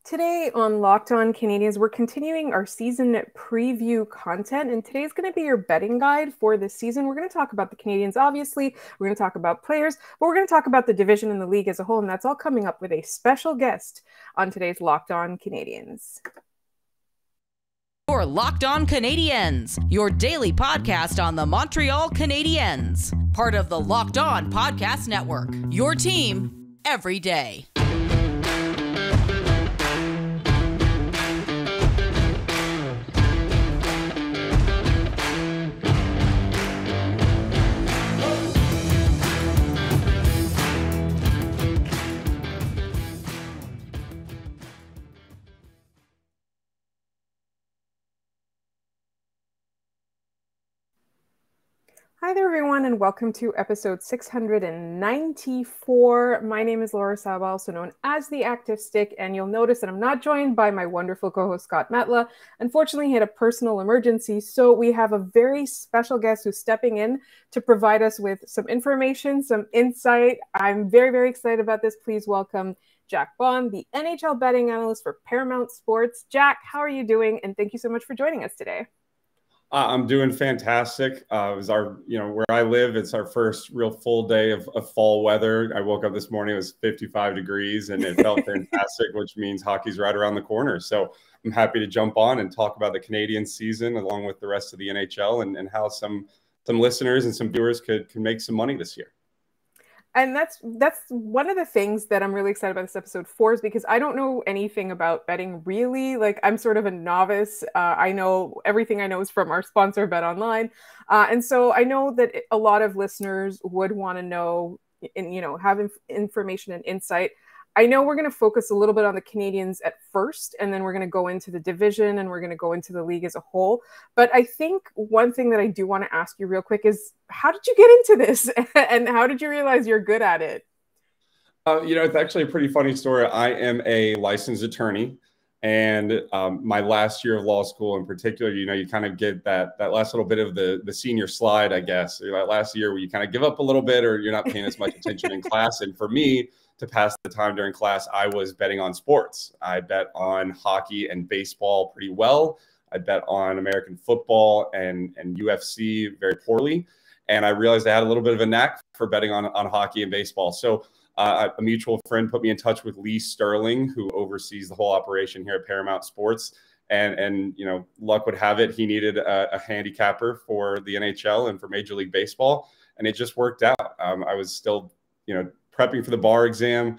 Today on Locked On Canadiens, we're continuing our season preview content, and today's going to be your betting guide for this season. We're going to talk about the Canadiens, obviously. We're going to talk about players, but we're going to talk about the division and the league as a whole, and that's all coming up with a special guest on today's Locked On Canadiens. Your Locked On Canadiens, your daily podcast on the Montreal Canadiens, part of the Locked On Podcast Network, your team every day. Hi there, everyone, and welcome to episode 694. My name is Laura Saba, also known as the Active Stick, and you'll notice that I'm not joined by my wonderful co-host Scott Metla. Unfortunately, he had a personal emergency, so we have a very special guest who's stepping in to provide us with some information, some insight. I'm very, very excited about this. Please welcome Jack Bond, the NHL betting analyst for Paramount Sports. Jack, how are you doing? And thank you so much for joining us today. I'm doing fantastic. It was where I live, it's our first real full day of fall weather. I woke up this morning, it was 55 degrees and it felt fantastic, which means hockey's right around the corner. So I'm happy to jump on and talk about the Canadian season along with the rest of the NHL and how some listeners and some viewers can make some money this year. And that's one of the things that I'm really excited about this episode for, is because I don't know anything about betting really. Like, I'm sort of a novice. I know everything I know is from our sponsor, Bet Online. And so I know that a lot of listeners would want to know and, have information and insight. I know we're going to focus a little bit on the Canadiens at first, and then we're going to go into the division and we're going to go into the league as a whole. But I think one thing that I do want to ask you real quick is, how did you get into this and how did you realize you're good at it? It's actually a pretty funny story. I am a licensed attorney, and my last year of law school in particular, you kind of get that last little bit of the senior slide, I guess, that last year where you kind of give up a little bit or you're not paying as much attention in class. And for me, to pass the time during class, I was betting on sports. I bet on hockey and baseball pretty well. I bet on American football and UFC very poorly. And I realized I had a little bit of a knack for betting on hockey and baseball. So a mutual friend put me in touch with Lee Sterling, who oversees the whole operation here at Paramount Sports. And luck would have it, he needed a handicapper for the NHL and for Major League Baseball. And it just worked out. I was still, prepping for the bar exam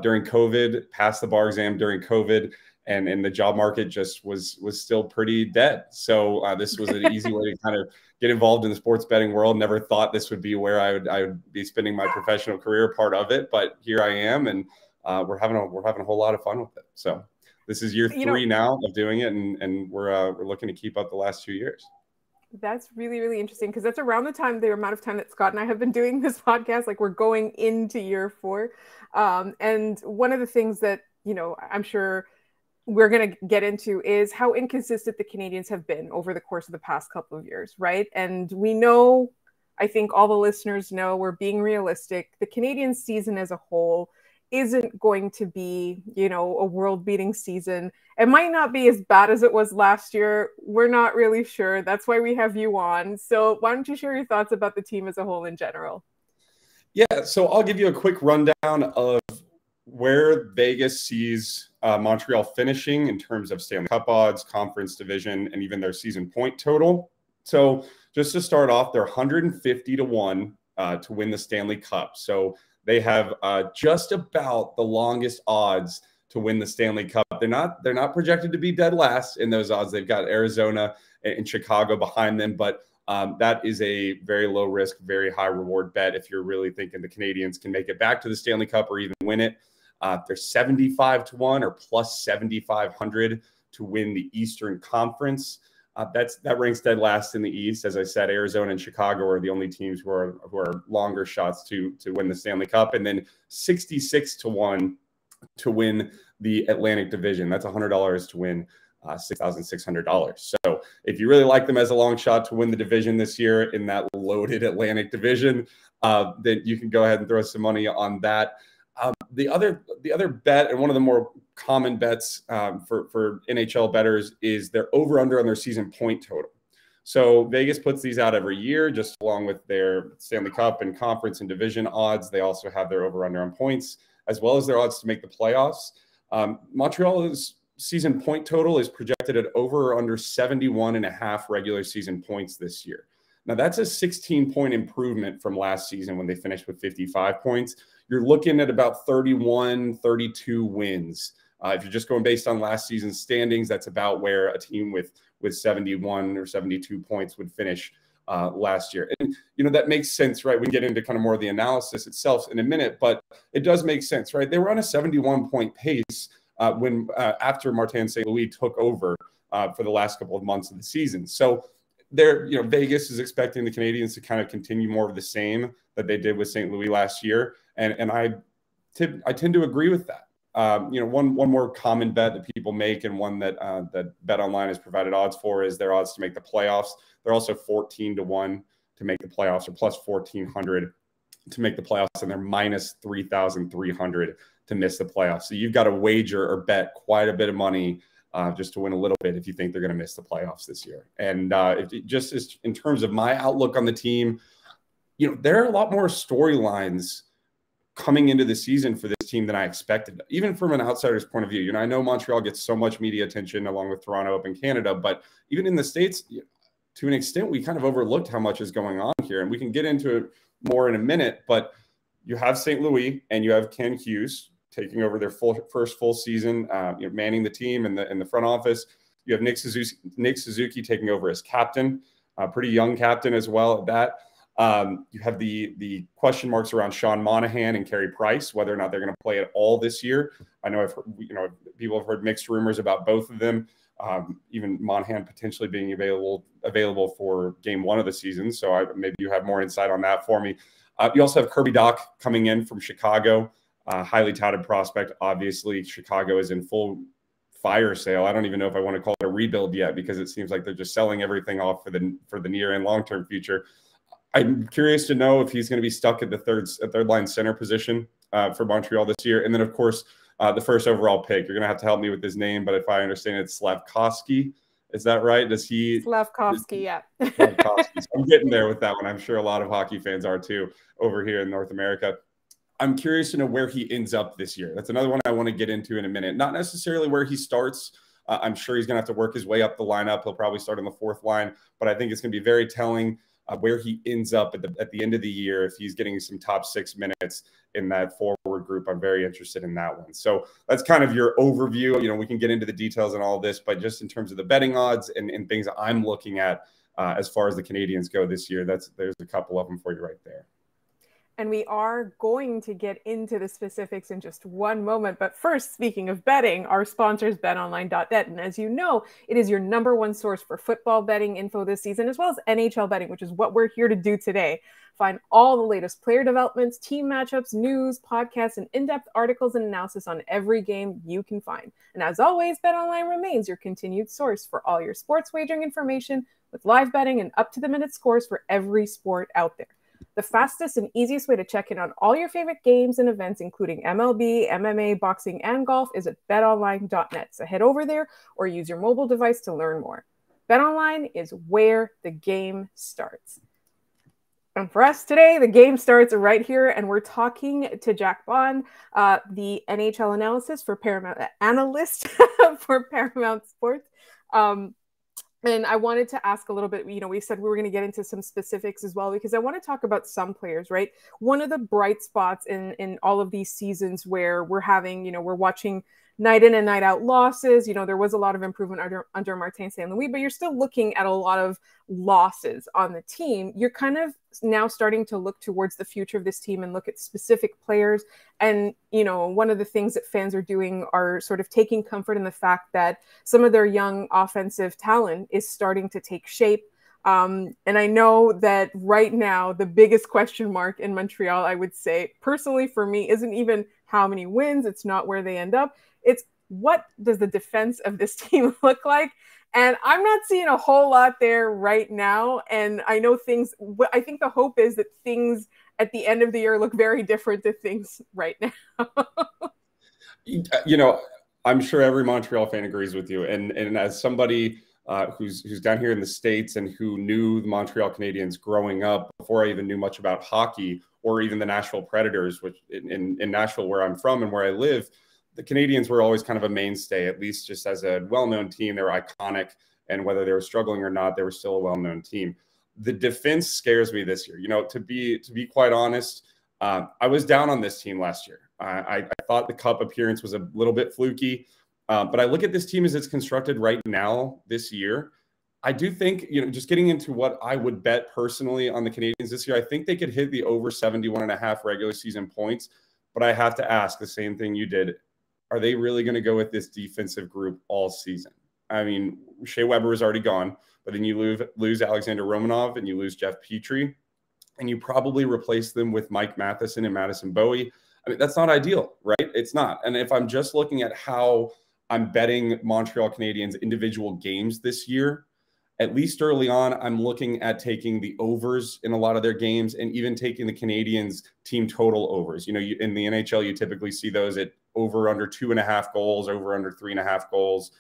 during COVID, passed the bar exam during COVID, and the job market just was still pretty dead. So this was an easy way to kind of get involved in the sports betting world. Never thought this would be where I would be spending my professional career, part of it, but here I am, and we're having a whole lot of fun with it. So this is year 3 now of doing it, and we're looking to keep up the last 2 years. That's really, really interesting, because that's around the amount of time that Scott and I have been doing this podcast. Like, we're going into year 4. And one of the things that, I'm sure we're going to get into is how inconsistent the Canadiens have been over the course of the past couple of years, right? And we know, I think all the listeners know, we're being realistic. The Canadiens season as a whole isn't going to be, a world-beating season. It might not be as bad as it was last year. We're not really sure. That's why we have you on. So why don't you share your thoughts about the team as a whole in general? Yeah, so I'll give you a quick rundown of where Vegas sees Montreal finishing in terms of Stanley Cup odds, conference division, and even their season point total. So just to start off, they're 150-1 to win the Stanley Cup. So they have just about the longest odds to win the Stanley Cup. They're not projected to be dead last in those odds. They've got Arizona and Chicago behind them, but that is a very low risk, very high reward bet if you're really thinking the Canadiens can make it back to the Stanley Cup or even win it. They're 75-1 or plus 7,500 to win the Eastern Conference. That ranks dead last in the East. As I said, Arizona and Chicago are the only teams who are longer shots to win the Stanley Cup, and then 66-1 to win the Atlantic Division. That's $100 to win $6,600. So if you really like them as a long shot to win the division this year in that loaded Atlantic Division, then you can go ahead and throw some money on that. The other bet, and one of the more common bets for NHL bettors is their over-under on their season point total. So Vegas puts these out every year, just along with their Stanley Cup and conference and division odds. They also have their over-under on points, as well as their odds to make the playoffs. Montreal's season point total is projected at over or under 71.5 regular season points this year. Now, that's a 16-point improvement from last season when they finished with 55 points. You're looking at about 31, 32 wins. If you're just going based on last season's standings, that's about where a team with 71 or 72 points would finish last year. And, that makes sense, right? We get into kind of more of the analysis itself in a minute, but it does make sense, right? They were on a 71-point pace when after Martin St. Louis took over for the last couple of months of the season. So Vegas is expecting the Canadiens to kind of continue more of the same that they did with St. Louis last year. And I tend to agree with that. One more common bet that people make, and one that BetOnline has provided odds for, is their odds to make the playoffs. They're also 14-1 to make the playoffs, or plus 1,400 to make the playoffs, and they're minus 3,300 to miss the playoffs. So you've got to wager or bet quite a bit of money just to win a little bit if you think they're going to miss the playoffs this year. And just in terms of my outlook on the team, there are a lot more storylines coming into the season for this team than I expected, even from an outsider's point of view. I know Montreal gets so much media attention along with Toronto up in Canada, but even in the States, to an extent, we kind of overlooked how much is going on here. And we can get into it more in a minute, but you have St. Louis and you have Ken Hughes taking over their first full season, manning the team in the front office. You have Nick Suzuki taking over as captain, a pretty young captain as well at that. You have the question marks around Sean Monahan and Carey Price, whether or not they're going to play at all this year. I know people have heard mixed rumors about both of them. Even Monahan potentially being available for game one of the season. So maybe you have more insight on that for me. You also have Kirby Dach coming in from Chicago, highly touted prospect. Obviously, Chicago is in full fire sale. I don't even know if I want to call it a rebuild yet, because it seems like they're just selling everything off for the near and long-term future. I'm curious to know if he's going to be stuck at the third line center position for Montreal this year. And then, of course, the first overall pick. You're going to have to help me with his name, but if I understand it's Slavkovsky. Is that right? Slavkovsky, yeah. Slavkovsky. So I'm getting there with that one. I'm sure a lot of hockey fans are too over here in North America. I'm curious to know where he ends up this year. That's another one I want to get into in a minute. Not necessarily where he starts. I'm sure he's going to have to work his way up the lineup. He'll probably start on the fourth line, but I think it's going to be very telling where he ends up at the end of the year. If he's getting some top 6 minutes in that forward group, I'm very interested in that one. So that's kind of your overview. We can get into the details and all this, but just in terms of the betting odds and things that I'm looking at as far as the Canadiens go this year, there's a couple of them for you right there. And we are going to get into the specifics in just one moment. But first, speaking of betting, our sponsor is betonline.net. And as you know, it is your #1 source for football betting info this season, as well as NHL betting, which is what we're here to do today. Find all the latest player developments, team matchups, news, podcasts, and in-depth articles and analysis on every game you can find. And as always, BetOnline remains your continued source for all your sports wagering information, with live betting and up-to-the-minute scores for every sport out there. The fastest and easiest way to check in on all your favorite games and events, including MLB, MMA, boxing, and golf, is at betonline.net. So head over there or use your mobile device to learn more. BetOnline is where the game starts. And for us today, the game starts right here, and we're talking to Jack Bond, the NHL analyst for Analyst for Paramount Sports. And I wanted to ask a little bit, we said we were going to get into some specifics as well, because I want to talk about some players, right? One of the bright spots in all of these seasons where we're having, we're watching night in and night out losses. There was a lot of improvement under Martin St. Louis, but you're still looking at a lot of losses on the team. You're kind of now starting to look towards the future of this team and look at specific players. And, one of the things that fans are doing are sort of taking comfort in the fact that some of their young offensive talent is starting to take shape. And I know that right now, the biggest question mark in Montreal, I would say, personally for me, isn't even how many wins. It's not where they end up. It's what does the defense of this team look like? And I'm not seeing a whole lot there right now. And I know I think the hope is that things at the end of the year look very different to things right now. I'm sure every Montreal fan agrees with you. And as somebody who's down here in the States and who knew the Montreal Canadiens growing up before I even knew much about hockey or even the Nashville Predators, which in Nashville, where I'm from and where I live, the Canadiens were always kind of a mainstay, at least just as a well-known team. They were iconic, and whether they were struggling or not, they were still a well-known team. The defense scares me this year. To be quite honest, I was down on this team last year. I thought the Cup appearance was a little bit fluky, but I look at this team as it's constructed right now this year. I do think, just getting into what I would bet personally on the Canadiens this year, I think they could hit the over 71.5 regular season points, but I have to ask the same thing you did. Are they really going to go with this defensive group all season? I mean, Shea Weber is already gone, but then you lose Alexander Romanov and you lose Jeff Petrie, and you probably replace them with Mike Matheson and Madison Bowie. I mean, that's not ideal, right? It's not. And if I'm just looking at how I'm betting Montreal Canadiens individual games this year, at least early on, I'm looking at taking the overs in a lot of their games and even taking the Canadiens team total overs. In the NHL, you typically see those at over under 2.5 goals, over under 3.5 goals.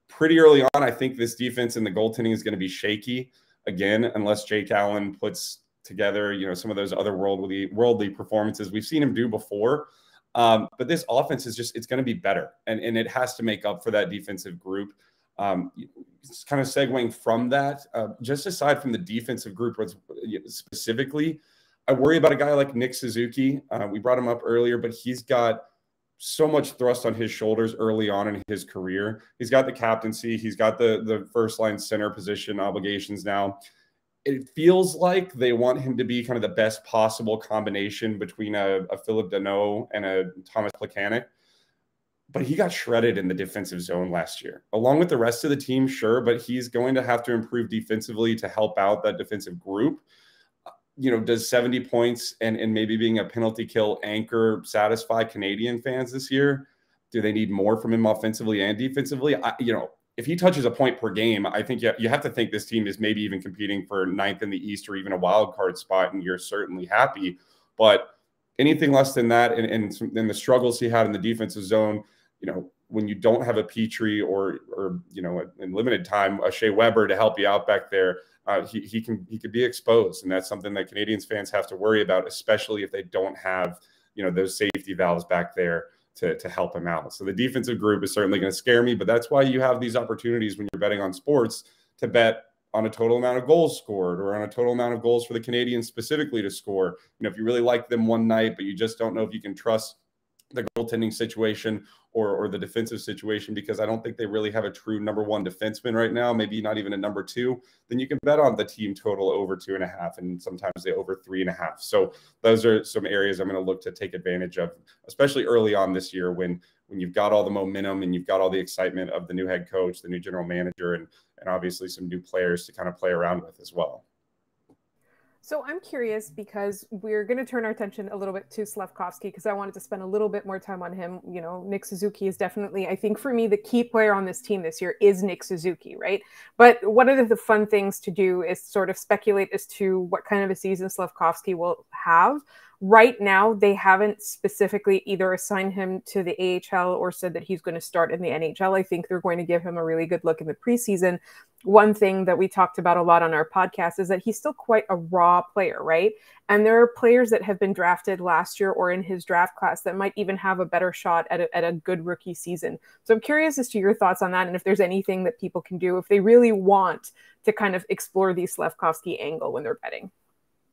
Pretty early on, I think this defense and the goaltending is going to be shaky again, unless Jake Allen puts together, some of those other worldly performances we've seen him do before. But this offense it's going to be better, and it has to make up for that defensive group. It's kind of segueing from that, just aside from the defensive group specifically, I worry about a guy like Nick Suzuki. We brought him up earlier, but he's got so much thrust on his shoulders early on in his career. He's got the captaincy. He's got the first line center position obligations now. It feels like they want him to be kind of the best possible combination between a Philip Deneau and a Thomas Plekanec. But he got shredded in the defensive zone last year, along with the rest of the team, sure, but he's going to have to improve defensively to help out that defensive group. Does 70 points and maybe being a penalty kill anchor satisfy Canadian fans this year? Do they need more from him offensively and defensively? If he touches a point per game, I think you have to think this team is maybe even competing for 9th in the East or even a wild card spot, and you're certainly happy. But anything less than that and the struggles he had in the defensive zone, when you don't have a Petrie or in limited time, a Shea Weber to help you out back there, he could be exposed. And that's something that Canadiens fans have to worry about, especially if they don't have, those safety valves back there to help him out. So the defensive group is certainly going to scare me, but that's why you have these opportunities when you're betting on sports to bet on a total amount of goals scored or on a total amount of goals for the Canadiens specifically to score. If you really like them one night, but you just don't know if you can trust the goaltending situation or the defensive situation, because I don't think they really have a true number one defenseman right now, maybe not even a number two, then you can bet on the team total over 2.5 and sometimes they over 3.5. So those are some areas I'm going to look to take advantage of, especially early on this year when you've got all the momentum and you've got all the excitement of the new head coach, the new general manager, and obviously some new players to kind of play around with as well. So I'm curious because we're going to turn our attention a little bit to Slavkovsky because I wanted to spend a little bit more time on him. Nick Suzuki is definitely, I think for me, the key player on this team this year is Nick Suzuki, right? But one of the fun things to do is sort of speculate as to what kind of a season Slavkovsky will have. Right now, they haven't specifically either assigned him to the AHL or said that he's going to start in the NHL. I think they're going to give him a really good look in the preseason. One thing that we talked about a lot on our podcast is that he's still quite a raw player, right? And there are players that have been drafted last year or in his draft class that might even have a better shot at a good rookie season. So I'm curious as to your thoughts on that and if there's anything that people can do if they really want to kind of explore the Slavkovsky angle when they're betting.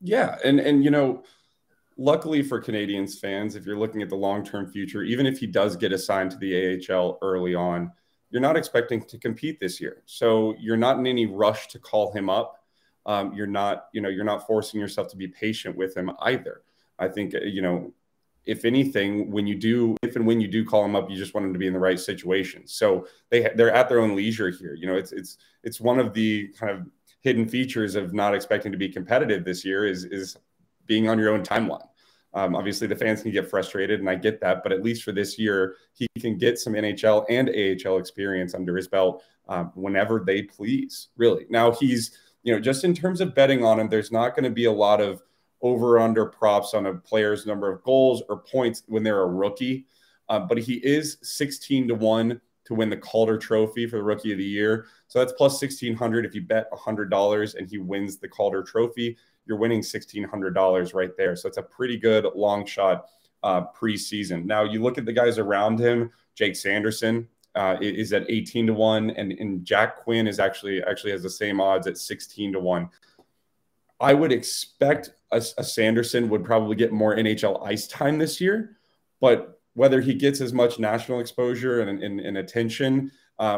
Yeah, and luckily for Canadiens fans, if you're looking at the long-term future, even if he does get assigned to the AHL early on, you're not expecting to compete this year. So you're not in any rush to call him up. You're not forcing yourself to be patient with him either. I think, if anything, if and when you do call him up, you just want him to be in the right situation. So they're at their own leisure here. It's one of the kind of hidden features of not expecting to be competitive this year is being on your own timeline. Obviously, the fans can get frustrated, and I get that. But at least for this year, he can get some NHL and AHL experience under his belt whenever they please, really. Now, he's, just in terms of betting on him, there's not going to be a lot of over-under props on a player's number of goals or points when they're a rookie. but he is 16-1 to win the Calder Trophy for the Rookie of the Year. So that's plus 1,600 if you bet $100 and he wins the Calder Trophy. You're winning $1,600 right there. So it's a pretty good long shot preseason. Now you look at the guys around him. Jake Sanderson is at 18-1, and Jack Quinn is actually has the same odds at 16-1. I would expect a Sanderson would probably get more NHL ice time this year, but whether he gets as much national exposure and attention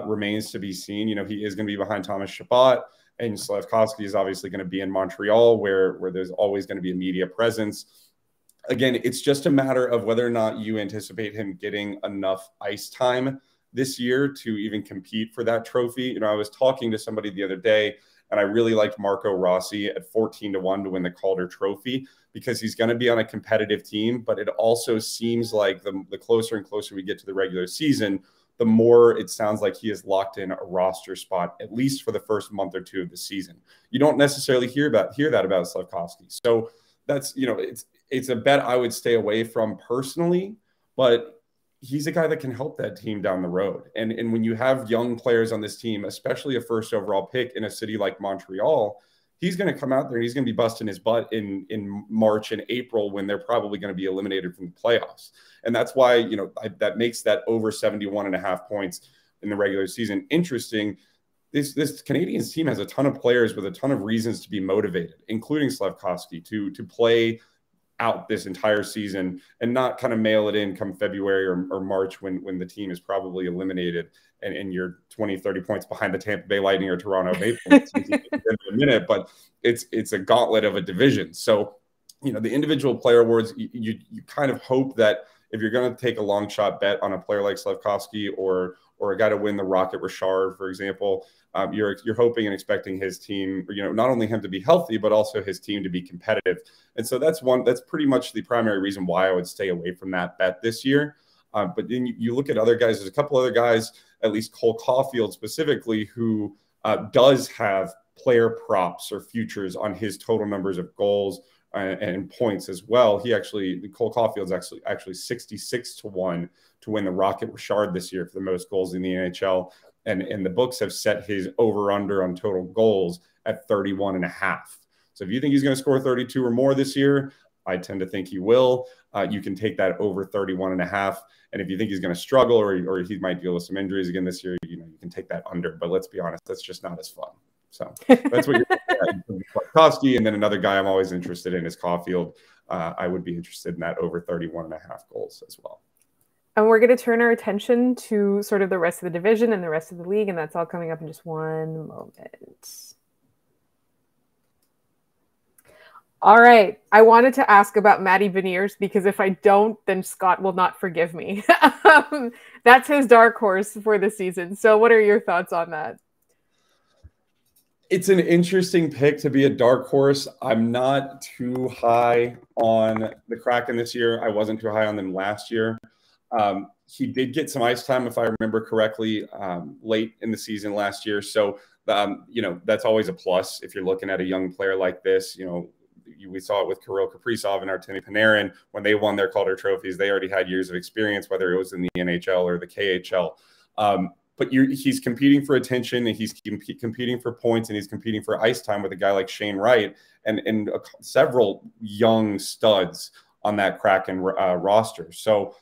remains to be seen. You know, he is going to be behind Thomas Chabot, and Slavkovsky is obviously going to be in Montreal, where there's always going to be a media presence. Again, it's just a matter of whether or not you anticipate him getting enough ice time this year to even compete for that trophy. You know, I was talking to somebody the other day, and I really liked Marco Rossi at 14-1 to win the Calder Trophy, because he's going to be on a competitive team. But it also seems like the closer and closer we get to the regular season, the more it sounds like he has locked in a roster spot, at least for the first month or two of the season. You don't necessarily hear that about Slavkovsky. So that's, you know, it's a bet I would stay away from personally, but he's a guy that can help that team down the road. And when you have young players on this team, especially a first overall pick in a city like Montreal, he's going to come out there and he's going to be busting his butt in March and April, when they're probably going to be eliminated from the playoffs. And that's why, you know, that makes that over 71.5 points in the regular season interesting. This Canadiens team has a ton of players with a ton of reasons to be motivated, including Slavkovsky, to play out this entire season and not kind of mail it in come February or March when the team is probably eliminated and you're 20, 30 points behind the Tampa Bay Lightning or Toronto Maple Leafs in a minute. But it's a gauntlet of a division. So, you know, the individual player awards, you kind of hope that if you're going to take a long shot bet on a player like Slavkovsky or a guy to win the Rocket Richard, for example, you're hoping and expecting his team, you know, not only him to be healthy, but also his team to be competitive. And so that's pretty much the primary reason why I would stay away from that bet this year. But then you look at other guys. There's a couple other guys, at least Cole Caufield specifically, who does have player props or futures on his total numbers of goals and points as well. Cole Caufield's actually 66-1 to win the Rocket Richard this year for the most goals in the NHL. And the books have set his over-under on total goals at 31.5. So if you think he's going to score 32 or more this year, I tend to think he will. You can take that over 31.5. And if you think he's going to struggle or he might deal with some injuries again this year, you know, you can take that under. But let's be honest, that's just not as fun. So that's what you're Slavkovsky. And then another guy I'm always interested in is Caufield. I would be interested in that over 31.5 goals as well. And we're going to turn our attention to sort of the rest of the division and the rest of the league. And that's all coming up in just one moment. All right. I wanted to ask about Maddie Veneers, because if I don't, then Scott will not forgive me. That's his dark horse for the season. So what are your thoughts on that? It's an interesting pick to be a dark horse. I'm not too high on the Kraken this year. I wasn't too high on them last year. He did get some ice time, if I remember correctly, late in the season last year. So, you know, that's always a plus if you're looking at a young player like this. You know, we saw it with Kirill Kaprizov and Artemi Panarin when they won their Calder trophies. They already had years of experience, whether it was in the NHL or the KHL. But he's competing for attention, and he's competing for points, and he's competing for ice time with a guy like Shane Wright and several young studs on that Kraken roster. So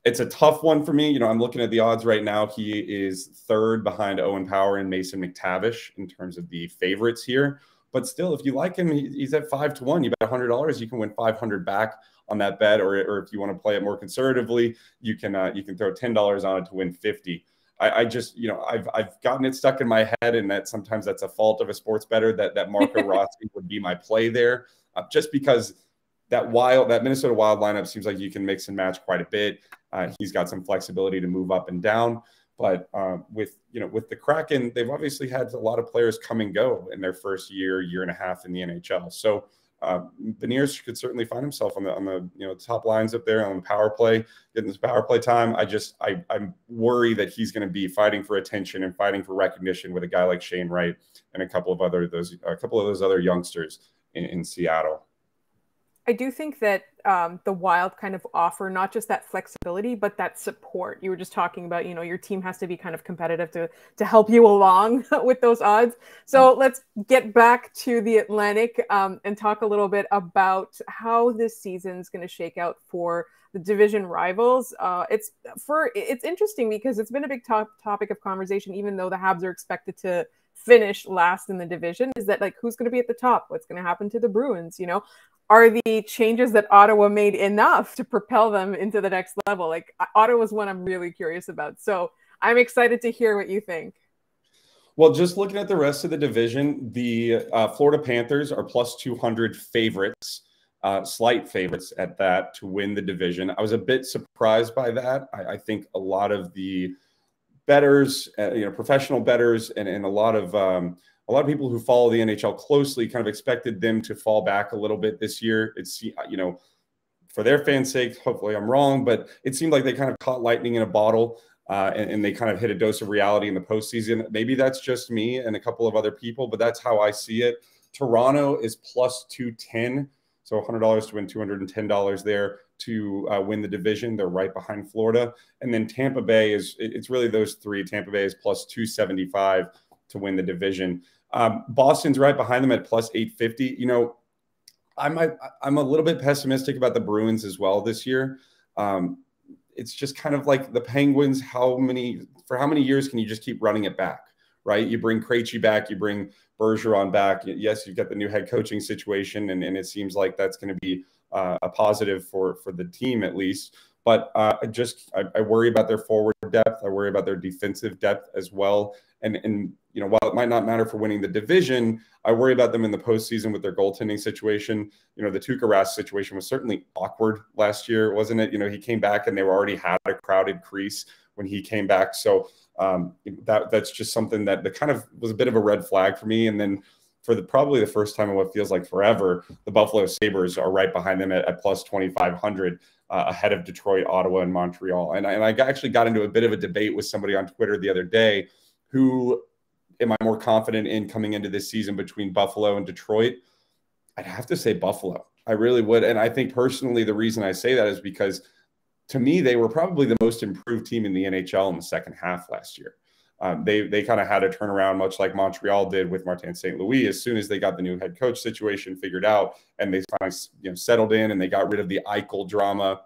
it's a tough one for me. You know, I'm looking at the odds right now. He is third behind Owen Power and Mason McTavish in terms of the favorites here. But still, if you like him, he's at 5-1. You bet $100, you can win $500 back on that bet. Or if you want to play it more conservatively, you can throw $10 on it to win $50. I just, you know, I've gotten it stuck in my head, and that sometimes that's a fault of a sports bettor that Marco Rossi would be my play there, just because that Minnesota Wild lineup seems like you can mix and match quite a bit. He's got some flexibility to move up and down, but with the Kraken, they've obviously had a lot of players come and go in their first year and a half in the NHL. So Veneers could certainly find himself on the top lines up there on the power play, getting this power play time. I'm worried that he's going to be fighting for attention and fighting for recognition with a guy like Shane Wright and a couple of those other youngsters in Seattle. I do think that the Wild kind of offer not just that flexibility, but that support. You were just talking about, your team has to be kind of competitive to help you along with those odds. So let's get back to the Atlantic and talk a little bit about how this season is going to shake out for the division rivals. It's interesting because it's been a big topic of conversation, even though the Habs are expected to finish last in the division, is that like, who's going to be at the top? What's going to happen to the Bruins? Are the changes that Ottawa made enough to propel them into the next level? Like, Ottawa's one I'm really curious about. So I'm excited to hear what you think. Well, just looking at the rest of the division, the Florida Panthers are plus 200 favorites, slight favorites at that, to win the division. I was a bit surprised by that. I think a lot of the bettors, professional bettors, and a lot of people who follow the NHL closely kind of expected them to fall back a little bit this year. It's, for their fans' sake, hopefully I'm wrong, but it seemed like they kind of caught lightning in a bottle and they kind of hit a dose of reality in the postseason. Maybe that's just me and a couple of other people, but that's how I see it. Toronto is plus 210, so $100 to win $210 there to win the division. They're right behind Florida. And then Tampa Bay it's really those three. Tampa Bay is plus 275 to win the division. Boston's right behind them at plus 850. I'm a little bit pessimistic about the Bruins as well this year. It's just kind of like the Penguins. For how many years can you just keep running it back, right? You bring Krejci back, you bring Bergeron back. Yes, you've got the new head coaching situation, and it seems like that's going to be a positive for the team at least. But I worry about their forward depth. I worry about their defensive depth as well. And while it might not matter for winning the division, I worry about them in the postseason with their goaltending situation. The Tuukka Rask situation was certainly awkward last year, wasn't it? He came back and they already had a crowded crease when he came back. So that's just something that kind of was a bit of a red flag for me. And then for probably the first time in what feels like forever, the Buffalo Sabres are right behind them at plus 2,500. Ahead of Detroit, Ottawa, and Montreal. And I actually got into a bit of a debate with somebody on Twitter the other day. Who am I more confident in coming into this season between Buffalo and Detroit? I'd have to say Buffalo. I really would. And I think personally the reason I say that is because to me, they were probably the most improved team in the NHL in the second half last year. They kind of had a turnaround, much like Montreal did with Martin St. Louis, as soon as they got the new head coach situation figured out, and they finally settled in and they got rid of the Eichel drama,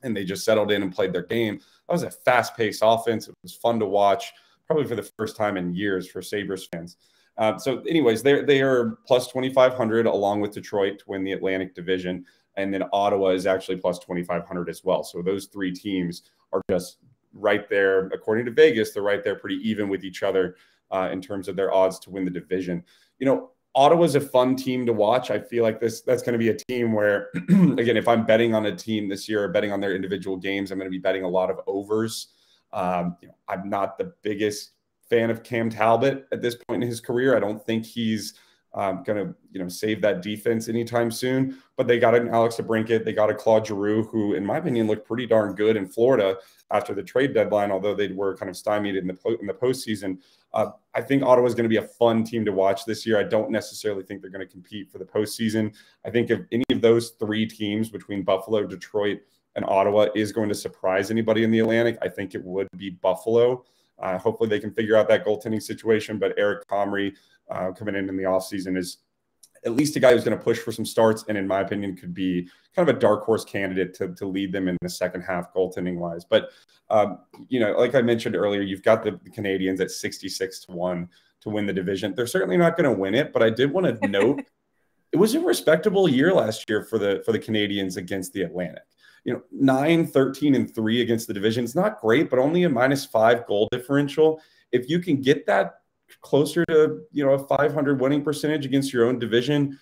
and they just settled in and played their game. That was a fast-paced offense. It was fun to watch, probably for the first time in years for Sabres fans. So anyways, they are plus 2,500 along with Detroit to win the Atlantic Division, and then Ottawa is actually plus 2,500 as well. So those three teams are just right there. According to Vegas, they're right there pretty even with each other in terms of their odds to win the division. Ottawa's a fun team to watch. I feel like that's going to be a team where, again, if I'm betting on a team this year or betting on their individual games, I'm going to be betting a lot of overs. I'm not the biggest fan of Cam Talbot at this point in his career. I don't think he's going to save that defense anytime soon. But they got an Alex DeBrincat. They got a Claude Giroux, who, in my opinion, looked pretty darn good in Florida after the trade deadline, although they were kind of stymied in the postseason. I think Ottawa is going to be a fun team to watch this year. I don't necessarily think they're going to compete for the postseason. I think if any of those three teams between Buffalo, Detroit, and Ottawa is going to surprise anybody in the Atlantic, I think it would be Buffalo. Hopefully they can figure out that goaltending situation, but Eric Comrie coming in the offseason is at least a guy who's going to push for some starts, and in my opinion could be kind of a dark horse candidate to lead them in the second half goaltending wise. But like I mentioned earlier, you've got the Canadiens at 66-1 to win the division. They're certainly not going to win it, but I did want to note it was a respectable year last year for the Canadiens against the Atlantic. 9-13-3 against the division. It's not great, but only a -5 goal differential. If you can get that closer to a 500 winning percentage against your own division,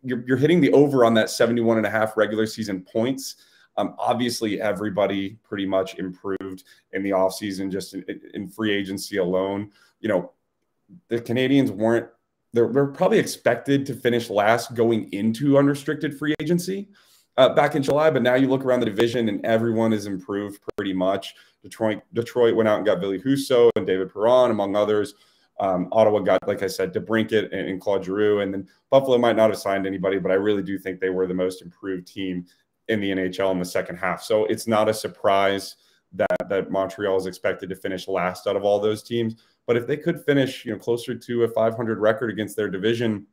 you're hitting the over on that 71.5 regular season points. Obviously, everybody pretty much improved in the offseason, just in free agency alone. The Canadiens they're probably expected to finish last going into unrestricted free agency back in July, but now you look around the division and everyone has improved pretty much. Detroit went out and got Billy Husso and David Perron, among others. Ottawa got, like I said, DeBrincat and Claude Giroux, and then Buffalo might not have signed anybody, but I really do think they were the most improved team in the NHL in the second half. So it's not a surprise that Montreal is expected to finish last out of all those teams. But if they could finish, closer to a 500 record against their division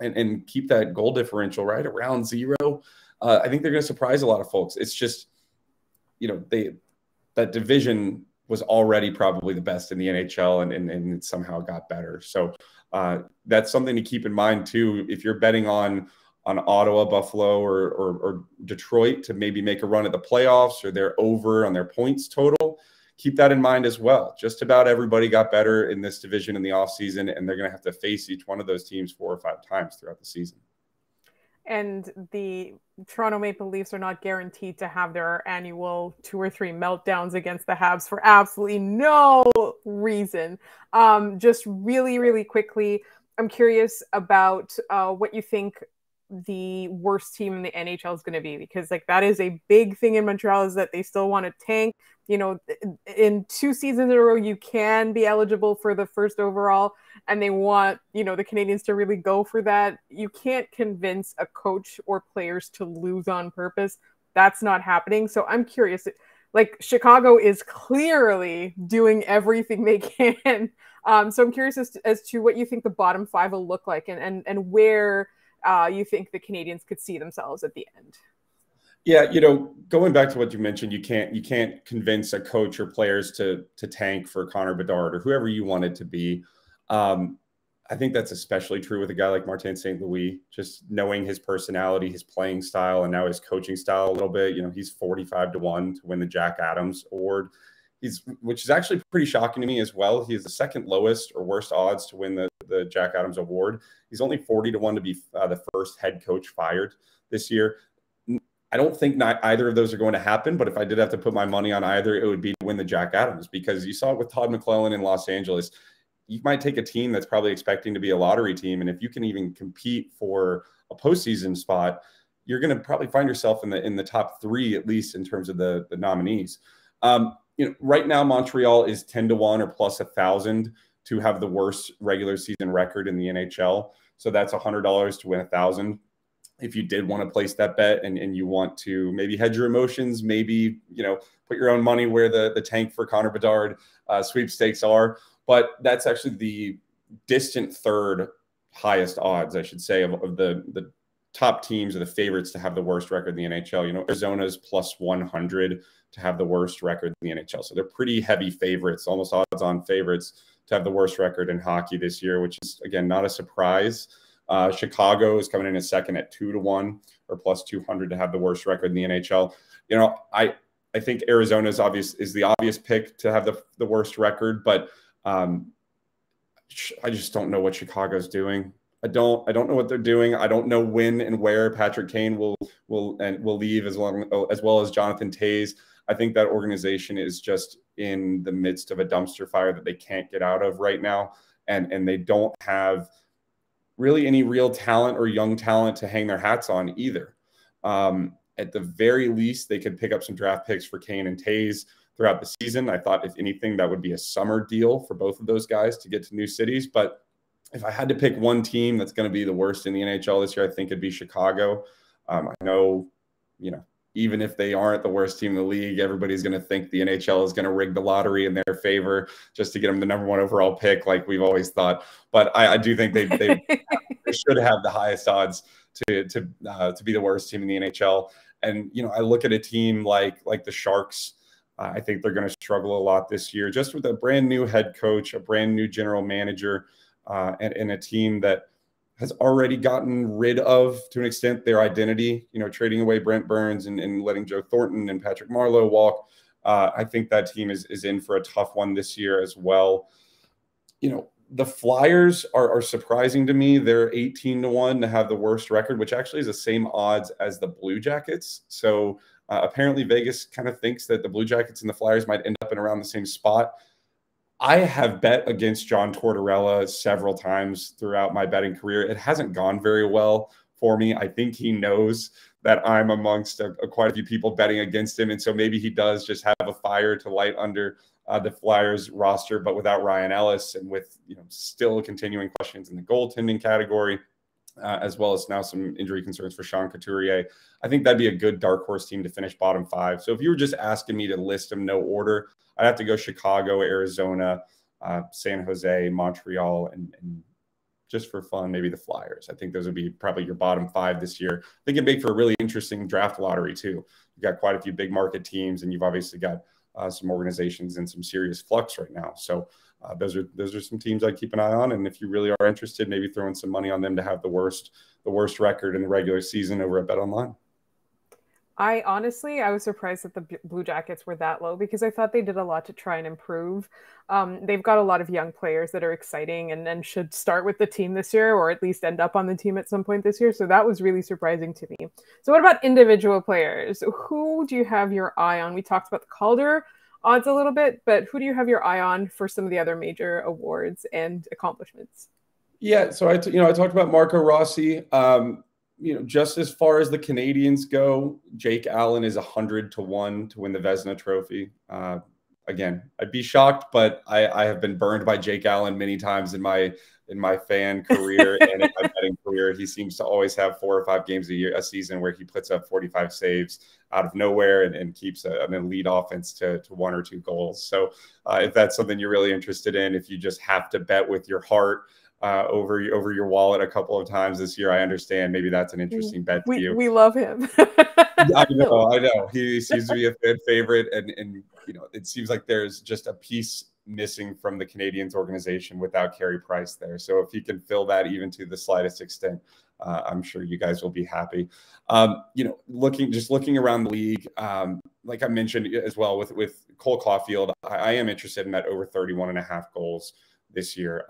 and keep that goal differential right around 0, I think they're going to surprise a lot of folks. It's just, that division was already probably the best in the NHL, and it somehow got better. So that's something to keep in mind too. If you're betting on Ottawa, Buffalo, or Detroit to maybe make a run at the playoffs, or they're over on their points total, keep that in mind as well. Just about everybody got better in this division in the offseason, and they're going to have to face each one of those teams 4 or 5 times throughout the season. And the Toronto Maple Leafs are not guaranteed to have their annual 2 or 3 meltdowns against the Habs for absolutely no reason. Just really, really quickly, I'm curious about what you think the worst team in the NHL is going to be, because that is a big thing in Montreal, is that they still want to tank. In 2 seasons in a row, you can be eligible for the first overall, and they want, the Canadiens to really go for that. You can't convince a coach or players to lose on purpose. That's not happening. So I'm curious, Chicago is clearly doing everything they can. So I'm curious as to what you think the bottom 5 will look like, and where you think the Canadiens could see themselves at the end. Yeah, going back to what you mentioned, you can't convince a coach or players to tank for Connor Bedard or whoever you want it to be. I think that's especially true with a guy like Martin St. Louis, just knowing his personality, his playing style, and now his coaching style a little bit. He's 45-1 to win the Jack Adams Award. Which is actually pretty shocking to me as well. He is the second lowest or worst odds to win the Jack Adams Award. He's only 40-1 to be the first head coach fired this year. I don't think either of those are going to happen, but if I did have to put my money on either, it would be to win the Jack Adams, because you saw it with Todd McClellan in Los Angeles. You might take a team that's probably expecting to be a lottery team, and if you can even compete for a postseason spot, you're going to probably find yourself in the top 3, at least in terms of the nominees. Right now Montreal is 10-1 or plus 1,000 to have the worst regular season record in the NHL. So that's $100 to win 1,000. If you did want to place that bet and you want to maybe hedge your emotions, maybe, put your own money where the tank for Connor Bedard sweepstakes are. But that's actually the distant third highest odds, I should say, of the top teams or the favorites to have the worst record in the NHL. Arizona's plus 100 to have the worst record in the NHL. So they're pretty heavy favorites, almost odds-on favorites to have the worst record in hockey this year, which is, again, not a surprise. Chicago is coming in as second at 2-1 or plus 200 to have the worst record in the NHL. I think Arizona is the obvious pick to have the worst record, but I just don't know what Chicago's doing. I don't know what they're doing. I don't know when and where Patrick Kane will leave, as well as Jonathan Toews. I think that organization is just in the midst of a dumpster fire that they can't get out of right now, and they don't have really any real talent or young talent to hang their hats on either. At the very least, they could pick up some draft picks for Kane and Toews throughout the season. I thought, if anything, that would be a summer deal for both of those guys to get to new cities. But if I had to pick one team that's going to be the worst in the NHL this year, I think it'd be Chicago. I know, even if they aren't the worst team in the league, everybody's going to think the NHL is going to rig the lottery in their favor just to get them the number 1 overall pick, like we've always thought. But I do think they should have the highest odds to be the worst team in the NHL. And I look at a team like the Sharks. I think they're going to struggle a lot this year, just with a brand new head coach, a brand new general manager, and a team that has already gotten rid of, to an extent, their identity, trading away Brent Burns and letting Joe Thornton and Patrick Marleau walk. I think that team is in for a tough one this year as well. The Flyers are surprising to me. They're 18-1 to have the worst record, which actually is the same odds as the Blue Jackets. So apparently Vegas kind of thinks that the Blue Jackets and the Flyers might end up in around the same spot. I have bet against John Tortorella several times throughout my betting career. It hasn't gone very well for me. I think he knows that I'm amongst quite a few people betting against him. And so maybe he does just have a fire to light under the Flyers roster, but without Ryan Ellis and with still continuing questions in the goaltending category, as well as now some injury concerns for Sean Couturier, I think that'd be a good dark horse team to finish bottom 5. So if you were just asking me to list them no order, I'd have to go Chicago, Arizona, San Jose, Montreal, and just for fun, maybe the Flyers. I think those would be probably your bottom 5 this year. I think it'd make for a really interesting draft lottery too. You've got quite a few big market teams, and you've obviously got some organizations in some serious flux right now. So those are some teams I'd keep an eye on. And if you really are interested, maybe throwing some money on them to have the worst record in the regular season over at BetOnline. I was surprised that the Blue Jackets were that low because I thought they did a lot to try and improve. They've got a lot of young players that are exciting and should start with the team this year, or at least end up on the team at some point this year. So that was really surprising to me. So what about individual players? Who do you have your eye on? We talked about the Calder odds a little bit, but who do you have your eye on for some of the other major awards and accomplishments? Yeah, so I talked about Marco Rossi. Just as far as the Canadiens go, Jake Allen is 100-1 to win the Vezina Trophy. Again, I'd be shocked, but I have been burned by Jake Allen many times in my fan career and in my betting career. He seems to always have 4 or 5 games a season where he puts up 45 saves out of nowhere and keeps an elite offense to 1 or 2 goals. So if that's something you're really interested in, if you just have to bet with your heart over your wallet a couple of times this year, I understand. Maybe that's an interesting bet to you. We love him. I know. He seems to be a fan favorite, and it seems like there's just a piece missing from the Canadiens organization without Carey Price there. So if he can fill that even to the slightest extent, I'm sure you guys will be happy. Looking around the league, like I mentioned as well with Cole Caufield, I am interested in that over 31.5 goals this year.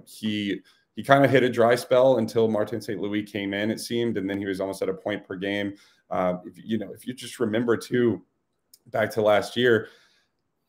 He kind of hit a dry spell until Martin St. Louis came in, it seemed, and then he was almost at a point per game. If you just remember too, back to last year,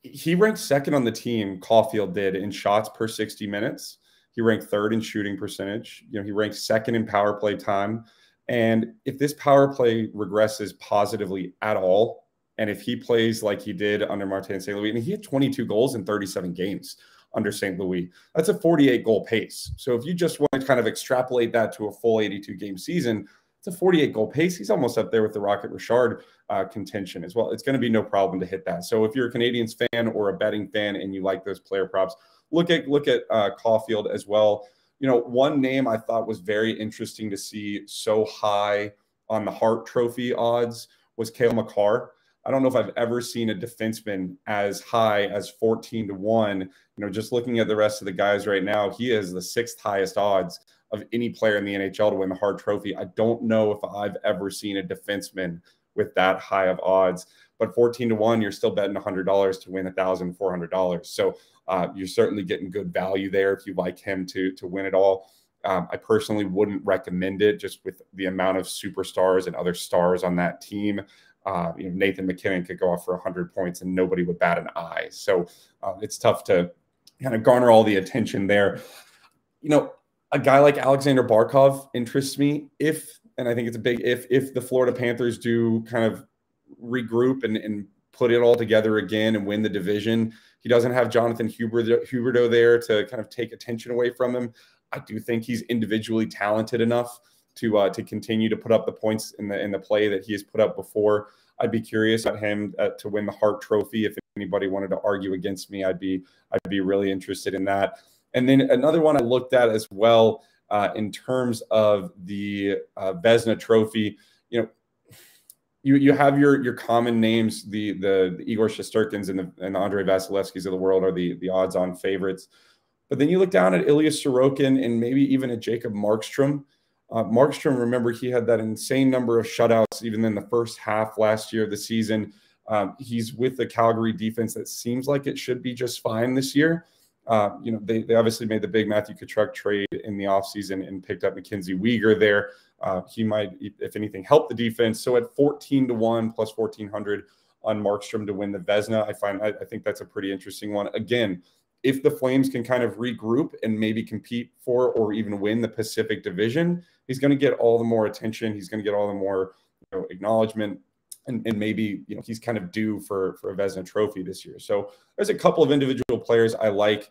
he ranked second on the team. Caufield did in shots per 60 minutes. He ranked third in shooting percentage. He ranked second in power play time. And if this power play regresses positively at all, and if he plays like he did under Martin St. Louis, and he had 22 goals in 37 games under St. Louis, that's a 48 goal pace. So if you just want to kind of extrapolate that to a full 82 game season, it's a 48 goal pace. He's almost up there with the Rocket Richard contention as well. It's going to be no problem to hit that. So if you're a Canadiens fan or a betting fan and you like those player props, look at Caufield as well. One name I thought was very interesting to see so high on the Hart Trophy odds was Cale Makar. I don't know if I've ever seen a defenseman as high as 14-1. Just looking at the rest of the guys right now, he is the 6th highest odds of any player in the NHL to win the Hart Trophy. I don't know if I've ever seen a defenseman with that high of odds. But 14-1, you're still betting $100 to win $1,400. So you're certainly getting good value there if you like him to win it all. I personally wouldn't recommend it just with the amount of superstars and other stars on that team. Nathan McKinnon could go off for 100 points and nobody would bat an eye. So it's tough to kind of garner all the attention there. A guy like Alexander Barkov interests me and I think it's a big if the Florida Panthers do kind of regroup and put it all together again and win the division. He doesn't have Jonathan Huberdeau there to kind of take attention away from him. I do think he's individually talented enough to continue to put up the points in the play that he has put up before. I'd be curious at him to win the Hart Trophy. If anybody wanted to argue against me, I'd be really interested in that. And then another one I looked at as well in terms of the Vezina Trophy. You have your common names, the Igor Shesterkins and the Andrei Vasilevskis of the world are the odds-on favorites. But then you look down at Ilya Sorokin and maybe even at Jacob Markstrom. Markstrom, remember, he had that insane number of shutouts even in the first half last year of the season. He's with the Calgary defense that seems like it should be just fine this year. They obviously made the big Matthew Tkachuk trade in the offseason and picked up Mackenzie Weegar there. He might, if anything, help the defense. So at 14-1 plus 1,400 on Markstrom to win the Vezina, I think that's a pretty interesting one. Again, if the Flames can kind of regroup and maybe compete for or even win the Pacific Division, he's going to get all the more attention. He's going to get all the more acknowledgement. and maybe, you know, he's kind of due for a Vezina Trophy this year. So there's a couple of individual players I like.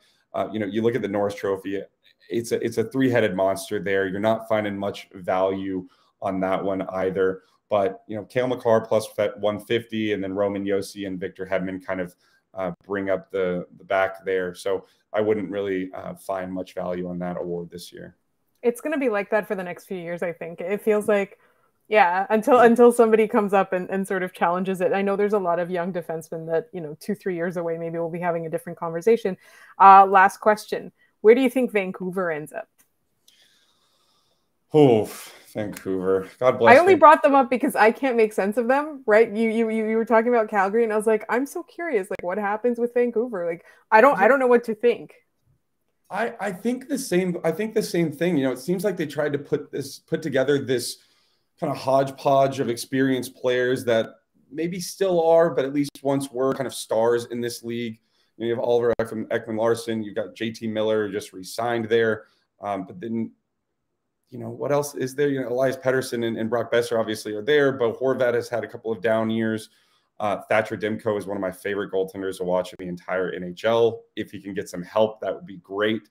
You know, you look at the Norris Trophy, it's a three-headed monster there. You're not finding much value on that one either. But, you know, Cale Makar plus 150, and then Roman Josi and Victor Hedman kind of bring up the back there. So I wouldn't really find much value on that award this year. It's going to be like that for the next few years, I think. It feels like, yeah, until somebody comes up and sort of challenges it. I know there's a lot of young defensemen that, you know, 2-3 years away, maybe we'll be having a different conversation. Last question. Where do you think Vancouver ends up? Oh, Vancouver. God bless. I only brought them up because I can't make sense of them, right? You were talking about Calgary, and I was like, I'm so curious, like, what happens with Vancouver? Like, I don't know what to think. I think the same. I think the same thing. You know, it seems like they tried to put together this kind of hodgepodge of experienced players that maybe still are, but at least once were kind of stars in this league. You know, you have Oliver Ekman-Larsson. You've got JT Miller just re-signed there, but then, you know, what else is there? You know, Elias Pettersson and Brock Besser obviously are there, but Horvat has had a couple of down years. Thatcher Demko is one of my favorite goaltenders to watch in the entire NHL. If he can get some help, that would be great.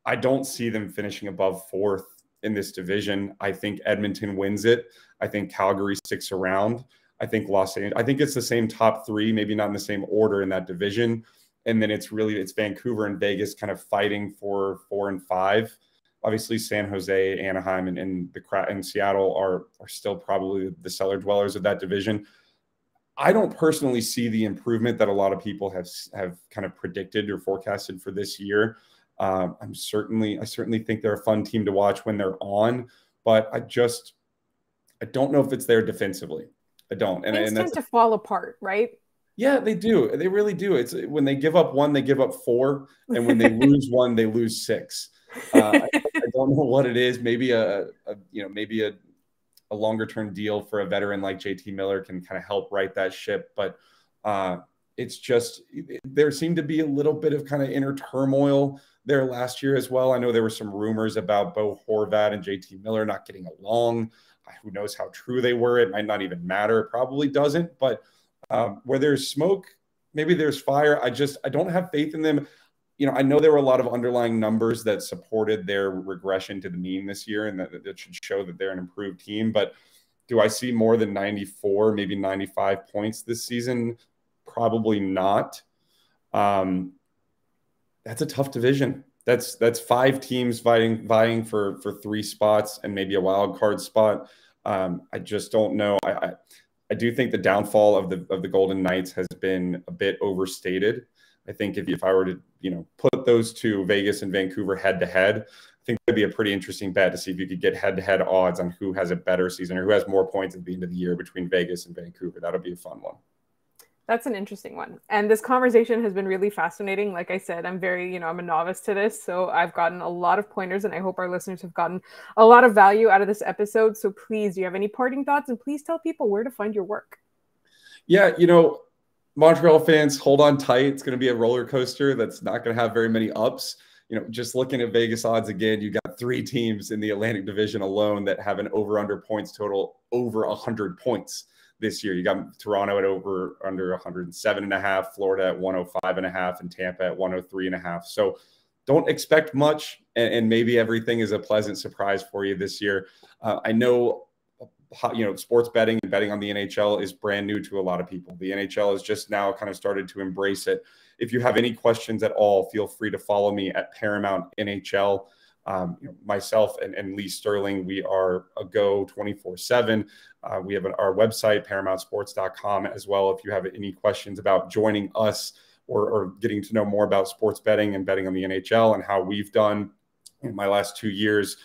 I don't see them finishing above fourth in this division. I think Edmonton wins it. I think Calgary sticks around. I think Los Angeles, I think it's the same top three, maybe not in the same order in that division. And then it's Vancouver and Vegas kind of fighting for 4 and 5. Obviously, San Jose, Anaheim, and Seattle are still probably the cellar dwellers of that division. I don't personally see the improvement that a lot of people have kind of predicted or forecasted for this year. I certainly think they're a fun team to watch when they're on, but I don't know if it's there defensively. I don't. Things tend to fall apart, right? Yeah, they do. They really do. It's when they give up one, they give up 4, and when they lose one, they lose 6. I don't know what it is. Maybe a longer term deal for a veteran like JT Miller can kind of help right that ship. But it's just, there seemed to be a little bit of kind of inner turmoil there last year as well. I know there were some rumors about Bo Horvat and JT Miller not getting along. Who knows how true they were? It might not even matter. It probably doesn't. But where there's smoke, maybe there's fire. I don't have faith in them. You know, I know there were a lot of underlying numbers that supported their regression to the mean this year, and that should show that they're an improved team. But do I see more than 94, maybe 95 points this season? Probably not. That's a tough division. That's 5 teams vying for 3 spots and maybe a wild card spot. I just don't know. I do think the downfall of the Golden Knights has been a bit overstated. I think if I were to, you know, put those two, Vegas and Vancouver, head to head, I think it'd be a pretty interesting bet to see if you could get head to head odds on who has a better season or who has more points at the end of the year between Vegas and Vancouver. That'll be a fun one. That's an interesting one. And this conversation has been really fascinating. Like I said, I'm a novice to this, so I've gotten a lot of pointers, and I hope our listeners have gotten a lot of value out of this episode. So please, do you have any parting thoughts? And please tell people where to find your work. Yeah, you know, Montreal fans, hold on tight. It's going to be a roller coaster that's not going to have very many ups. You know, just looking at Vegas odds again, you got 3 teams in the Atlantic Division alone that have an over-under points total over 100 points this year. You got Toronto at under 107.5, Florida at 105.5, and Tampa at 103.5. So don't expect much, and maybe everything is a pleasant surprise for you this year. I know, you know, sports betting and betting on the NHL is brand new to a lot of people. The NHL has just now kind of started to embrace it. If you have any questions at all, feel free to follow me at Paramount NHL. You know, myself and Lee Sterling, we are a go 24/7. We have our website, paramountsports.com, as well. If you have any questions about joining us or getting to know more about sports betting and betting on the NHL and how we've done in my last 2 years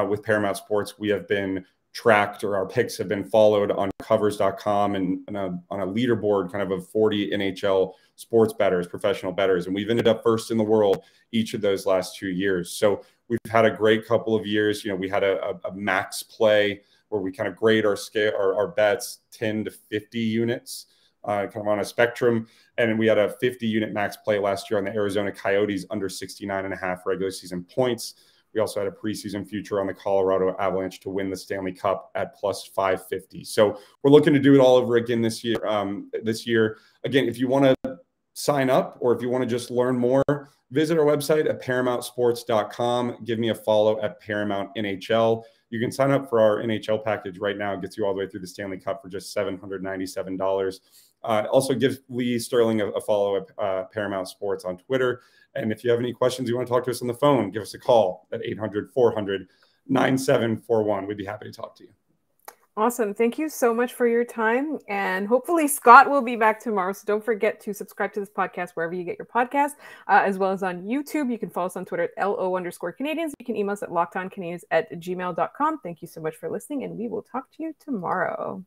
with Paramount Sports, we have been tracked, or our picks have been followed on covers.com and on a leaderboard kind of 40 NHL sports bettors, professional bettors. And we've ended up first in the world each of those last 2 years. So we've had a great couple of years. You know, we had a max play where we kind of grade our bets 10 to 50 units, kind of on a spectrum. And we had a 50 unit max play last year on the Arizona Coyotes under 69.5 regular season points. We also had a preseason future on the Colorado Avalanche to win the Stanley Cup at plus 550. So we're looking to do it all over again this year. Again, if you want to sign up or if you want to just learn more, visit our website at paramountsports.com. Give me a follow at Paramount NHL. You can sign up for our NHL package right now. It gets you all the way through the Stanley Cup for just $797. Also give Lee Sterling a follow at Paramount Sports on Twitter. And if you have any questions, you want to talk to us on the phone, give us a call at 800-400-9741. We'd be happy to talk to you. Awesome. Thank you so much for your time. And hopefully Scott will be back tomorrow. So don't forget to subscribe to this podcast wherever you get your podcast, as well as on YouTube. You can follow us on Twitter at LO_Canadiens. You can email us at lockedoncanadiens@gmail.com. Thank you so much for listening, and we will talk to you tomorrow.